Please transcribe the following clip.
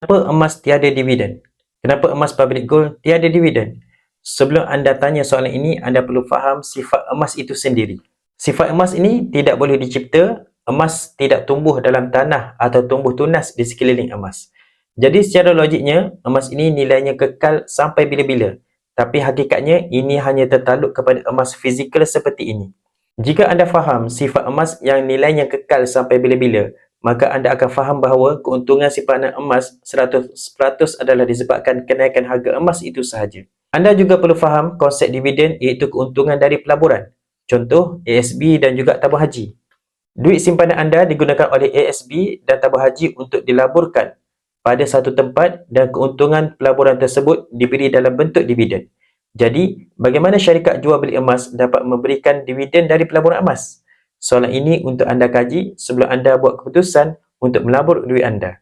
Kenapa emas tiada dividen? Kenapa emas public gold tiada dividen? Sebelum anda tanya soalan ini, anda perlu faham sifat emas itu sendiri. Sifat emas ini tidak boleh dicipta. Emas tidak tumbuh dalam tanah atau tumbuh tunas di sekeliling emas. Jadi secara logiknya, emas ini nilainya kekal sampai bila-bila. Tapi hakikatnya, ini hanya tertakluk kepada emas fizikal seperti ini. Jika anda faham sifat emas yang nilainya kekal sampai bila-bila, maka anda akan faham bahawa keuntungan simpanan emas 100% adalah disebabkan kenaikan harga emas itu sahaja. Anda juga perlu faham konsep dividen, iaitu keuntungan dari pelaburan. Contoh, ASB dan juga tabung haji. Duit simpanan anda digunakan oleh ASB dan tabung haji untuk dilaburkan pada satu tempat dan keuntungan pelaburan tersebut diberi dalam bentuk dividen. Jadi, bagaimana syarikat jual beli emas dapat memberikan dividen dari pelaburan emas? Soalan ini untuk anda kaji sebelum anda buat keputusan untuk melabur duit anda.